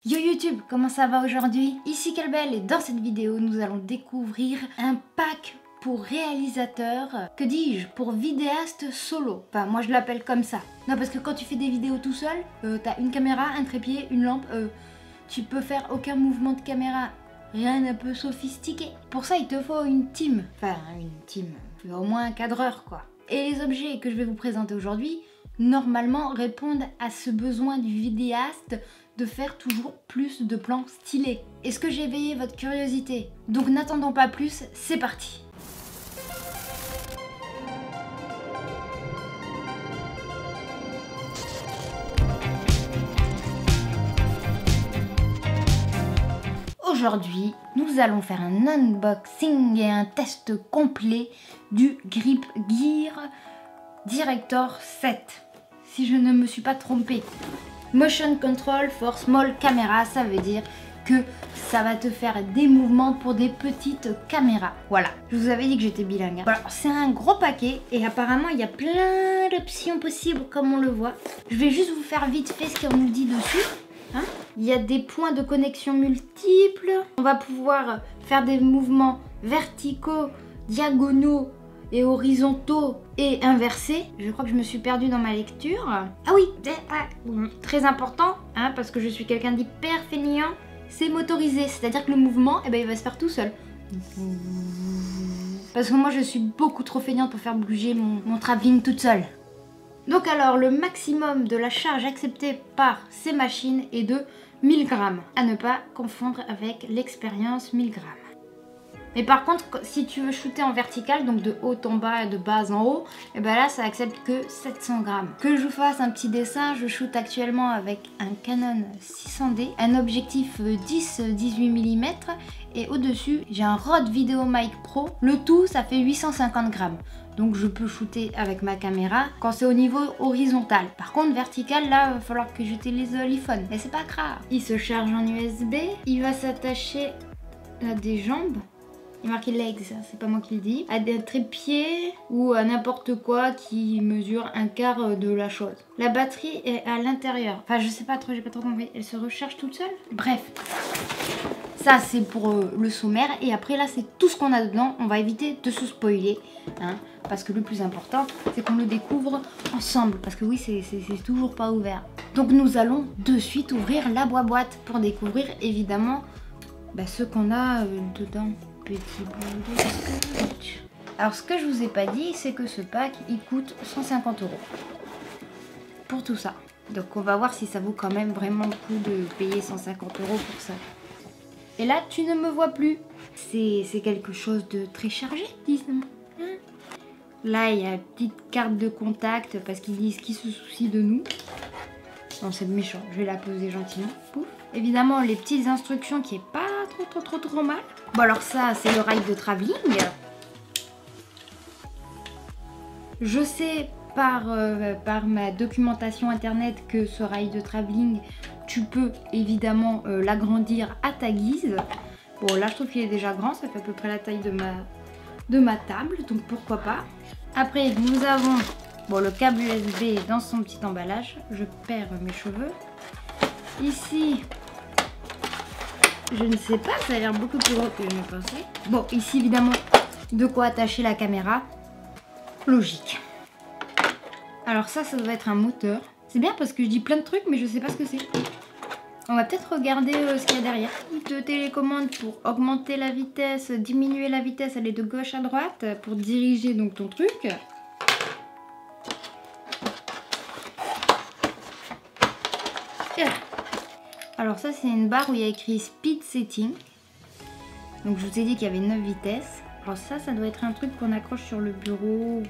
Yo YouTube, comment ça va aujourd'hui? Ici Kelbel et dans cette vidéo nous allons découvrir un pack pour réalisateur, que dis-je, pour vidéaste solo. Enfin moi je l'appelle comme ça. Non parce que quand tu fais des vidéos tout seul, t'as une caméra, un trépied, une lampe, tu peux faire aucun mouvement de caméra. Rien d'un peu sophistiqué. Pour ça il te faut une team. Enfin une team, au moins un cadreur quoi. Et les objets que je vais vous présenter aujourd'hui, normalement répondent à ce besoin du vidéaste de faire toujours plus de plans stylés. Est-ce que j'ai éveillé votre curiosité? Donc n'attendons pas plus, c'est parti! Aujourd'hui, nous allons faire un unboxing et un test complet du Grip Gear Director 7. Si je ne me suis pas trompée. Motion Control for Small Camera, ça veut dire que ça va te faire des mouvements pour des petites caméras. Voilà, je vous avais dit que j'étais bilingue. Voilà, c'est un gros paquet et apparemment il y a plein d'options possibles comme on le voit. Je vais juste vous faire vite fait ce qu'on nous dit dessus. Hein, il y a des points de connexion multiples. On va pouvoir faire des mouvements verticaux, diagonaux et horizontaux et inversés. Je crois que je me suis perdue dans ma lecture. Ah oui, très important, hein, parce que je suis quelqu'un d'hyper feignant, c'est motorisé, c'est-à-dire que le mouvement, eh ben, il va se faire tout seul. Parce que moi je suis beaucoup trop feignante pour faire bouger mon travelling toute seule. Donc alors, le maximum de la charge acceptée par ces machines est de 1000 grammes. À ne pas confondre avec l'expérience 1000 grammes. Mais par contre, si tu veux shooter en vertical, donc de haut en bas et de bas en haut, et ben là ça accepte que 700 grammes. Que je vous fasse un petit dessin, je shoot actuellement avec un Canon 600D, un objectif 10-18 mm et au-dessus j'ai un Rode VideoMic Pro. Le tout ça fait 850 grammes. Donc je peux shooter avec ma caméra quand c'est au niveau horizontal. Par contre vertical, là il va falloir que j'utilise l'iPhone. Mais c'est pas grave. Il se charge en USB, il va s'attacher à des jambes. Il est marqué legs, c'est pas moi qui le dis. À des trépieds ou à n'importe quoi qui mesure un quart de la chose. La batterie est à l'intérieur. Enfin je sais pas trop, j'ai pas trop compris. Elle se recharge toute seule. Bref. Ça c'est pour le sommaire. Et après là c'est tout ce qu'on a dedans. On va éviter de se spoiler. Hein, parce que le plus important c'est qu'on le découvre ensemble. Parce que oui c'est toujours pas ouvert. Donc nous allons de suite ouvrir la boîte pour découvrir évidemment ce qu'on a dedans. Petit bout de scotch. Alors ce que je vous ai pas dit c'est que ce pack il coûte 150 € pour tout ça. Donc on va voir si ça vaut quand même vraiment le coup de payer 150 € pour ça. Et là tu ne me vois plus. C'est quelque chose de très chargé disons. Là il y a une petite carte de contact parce qu'ils disent qu'ils se soucient de nous. Non c'est méchant, je vais la poser gentiment. Pouf. Évidemment les petites instructions qui est pas trop mal. Bon alors ça c'est le rail de travelling. Je sais par ma documentation internet que ce rail de travelling tu peux évidemment l'agrandir à ta guise. Bon là je trouve qu'il est déjà grand, ça fait à peu près la taille de ma table, donc pourquoi pas. Après nous avons le câble USB dans son petit emballage. Je perds mes cheveux. Ici je ne sais pas, ça a l'air beaucoup plus gros que je ne pensais. Bon, ici évidemment, de quoi attacher la caméra. Logique. Alors ça doit être un moteur. C'est bien parce que je dis plein de trucs, mais je sais pas ce que c'est. On va peut-être regarder ce qu'il y a derrière. De télécommande pour augmenter la vitesse, diminuer la vitesse, aller de gauche à droite pour diriger donc ton truc. Alors ça c'est une barre où il y a écrit Speed Setting. Donc je vous ai dit qu'il y avait 9 vitesses. Alors ça doit être un truc qu'on accroche sur le bureau.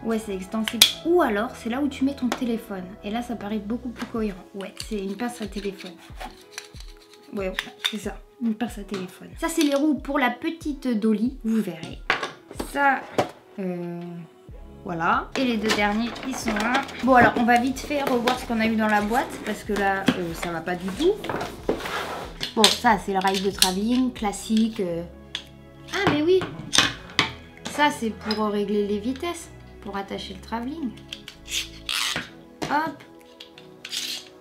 Ouais c'est extensible. Ou alors c'est là où tu mets ton téléphone. Et là ça paraît beaucoup plus cohérent. Ouais c'est une pince à téléphone. Ouais c'est ça, une pince à téléphone. Ça c'est les roues pour la petite dolly, vous verrez. Ça... Voilà, et les deux derniers ils sont là. Bon alors on va vite fait revoir ce qu'on a eu dans la boîte parce que là ça va pas du tout. Bon ça c'est le rail de travelling classique. Ah mais oui, ça c'est pour régler les vitesses, pour attacher le travelling. Hop,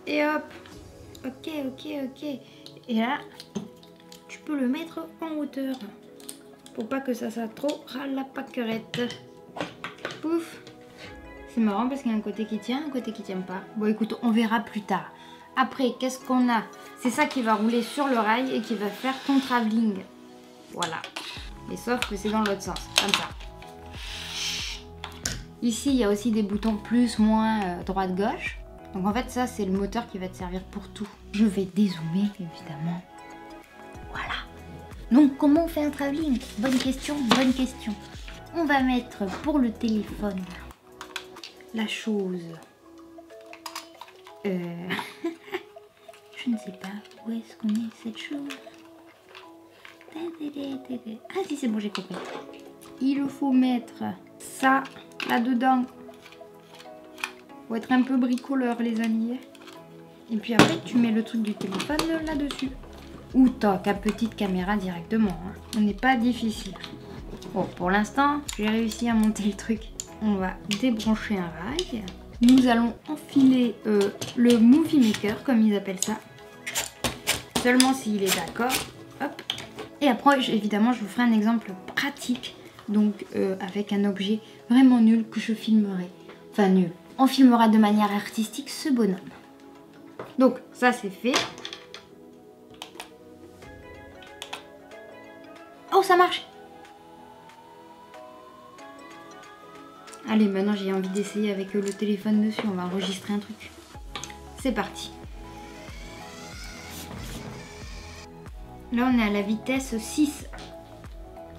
et hop. Ok. Et là, tu peux le mettre en hauteur. Pour pas que ça soit trop à la pâquerette. Pouf. C'est marrant parce qu'il y a un côté qui tient, un côté qui tient pas. Bon écoute, on verra plus tard. Après, qu'est-ce qu'on a? C'est ça qui va rouler sur le rail et qui va faire ton travelling. Voilà. Et sauf que c'est dans l'autre sens, comme ça. Ici, il y a aussi des boutons plus, moins, droite, gauche. Donc en fait, ça, c'est le moteur qui va te servir pour tout. Je vais dézoomer, évidemment. Voilà. Donc, comment on fait un travelling? Bonne question. On va mettre pour le téléphone la chose. Je ne sais pas où est-ce qu'on est cette chose. Ah si, c'est bon, j'ai compris. Il faut mettre ça là-dedans. Faut être un peu bricoleur, les amis. Et puis après, tu mets le truc du téléphone là-dessus. Ou ta petite caméra directement. Hein. On n'est pas difficile. Bon, pour l'instant, j'ai réussi à monter le truc. On va débrancher un rail. Nous allons enfiler le Movie Maker, comme ils appellent ça. Seulement s'il est d'accord. Hop. Et après, évidemment, je vous ferai un exemple pratique. Donc, avec un objet vraiment nul que je filmerai. Enfin, nul. On filmera de manière artistique ce bonhomme. Donc, ça, c'est fait. Oh, ça marche! Allez, maintenant j'ai envie d'essayer avec le téléphone dessus. On va enregistrer un truc. C'est parti. Là, on est à la vitesse 6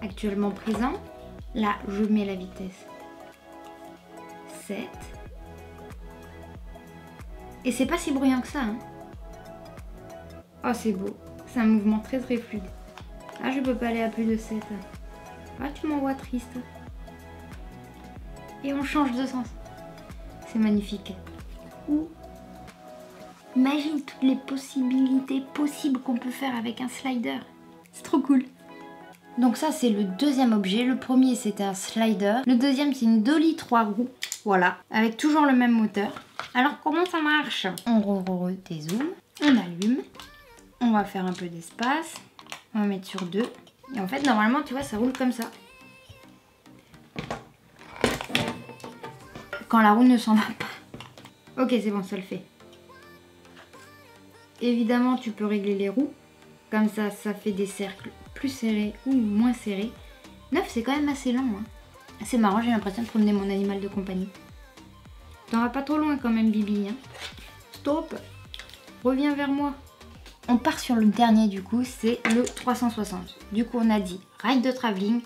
actuellement présent. Là, je mets la vitesse 7. Et c'est pas si bruyant que ça. Hein. Oh, c'est beau. C'est un mouvement très fluide. Ah, je peux pas aller à plus de 7. Ah, tu m'envoies triste. Et on change de sens. C'est magnifique. Ouh. Imagine toutes les possibilités possibles qu'on peut faire avec un slider. C'est trop cool. Donc ça, c'est le deuxième objet. Le premier, c'était un slider. Le deuxième, c'est une dolly 3 roues. Voilà. Avec toujours le même moteur. Alors, comment ça marche? On dézoome. On allume. On va faire un peu d'espace. On va mettre sur 2. Et en fait, normalement, tu vois, ça roule comme ça. Quand la roue ne s'en va pas. Ok, c'est bon, ça le fait. Évidemment, tu peux régler les roues. Comme ça, ça fait des cercles plus serrés ou moins serrés. 9, c'est quand même assez lent. Hein. C'est marrant, j'ai l'impression de promener mon animal de compagnie. T'en vas pas trop loin quand même, Bibi. Hein. Stop. Reviens vers moi. On part sur le dernier du coup, c'est le 360. Du coup, on a dit ride de travelling,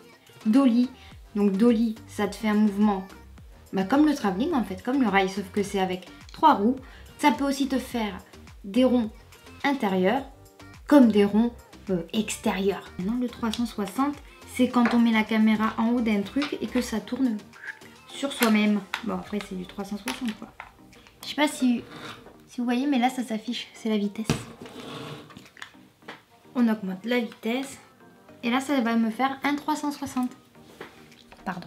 dolly. Donc dolly, ça te fait un mouvement comme le travelling en fait, comme le rail, sauf que c'est avec 3 roues. Ça peut aussi te faire des ronds intérieurs, comme des ronds extérieurs. Maintenant, le 360, c'est quand on met la caméra en haut d'un truc et que ça tourne sur soi-même. Bon, après, c'est du 360 quoi. Je sais pas si vous voyez, mais là, ça s'affiche, c'est la vitesse. On augmente la vitesse. Et là, ça va me faire un 360. Pardon.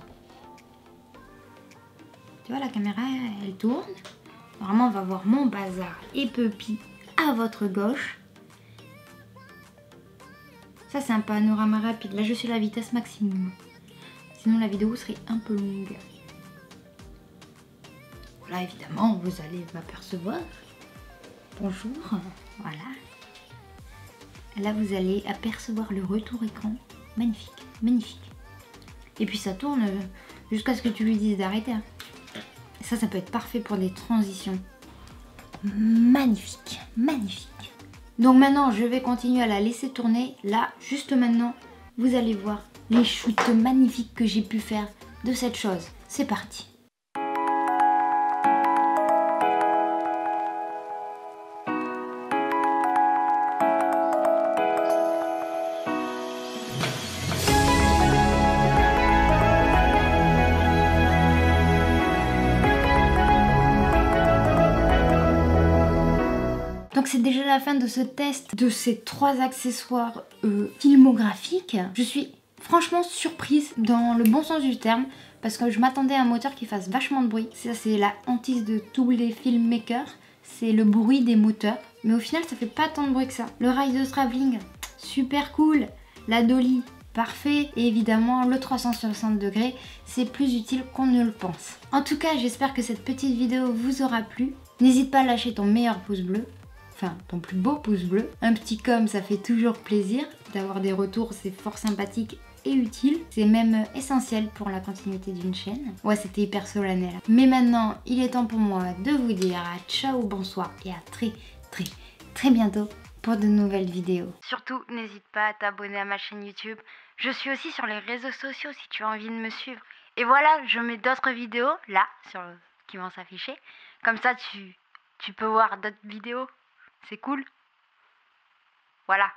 Tu vois, la caméra, elle tourne. Normalement, on va voir mon bazar et Puppy à votre gauche. Ça, c'est un panorama rapide. Là, je suis à la vitesse maximum. Sinon, la vidéo serait un peu longue. Là, évidemment, vous allez m'apercevoir. Bonjour. Voilà. Là, vous allez apercevoir le retour écran. Magnifique, magnifique. Et puis, ça tourne jusqu'à ce que tu lui dises d'arrêter. Hein. Ça peut être parfait pour des transitions. Magnifique, magnifique. Donc maintenant, je vais continuer à la laisser tourner. Là, juste maintenant, vous allez voir les shoots magnifiques que j'ai pu faire de cette chose. C'est parti. Donc c'est déjà la fin de ce test de ces 3 accessoires filmographiques. Je suis franchement surprise dans le bon sens du terme parce que je m'attendais à un moteur qui fasse vachement de bruit. Ça, c'est la hantise de tous les filmmakers, c'est le bruit des moteurs. mais au final ça fait pas tant de bruit que ça. Le rail de travelling, super cool. La dolly, parfait. Et évidemment le 360 degrés, c'est plus utile qu'on ne le pense. En tout cas, j'espère que cette petite vidéo vous aura plu. N'hésite pas à lâcher ton meilleur pouce bleu. Enfin, ton plus beau pouce bleu. Un petit comme, ça fait toujours plaisir. D'avoir des retours, c'est fort sympathique et utile. C'est même essentiel pour la continuité d'une chaîne. Ouais, c'était hyper solennel. Mais maintenant, il est temps pour moi de vous dire ciao, bonsoir et à très bientôt pour de nouvelles vidéos. Surtout, n'hésite pas à t'abonner à ma chaîne YouTube. Je suis aussi sur les réseaux sociaux si tu as envie de me suivre. Et voilà, je mets d'autres vidéos là qui vont s'afficher. Comme ça, tu peux voir d'autres vidéos. C'est cool. Voilà.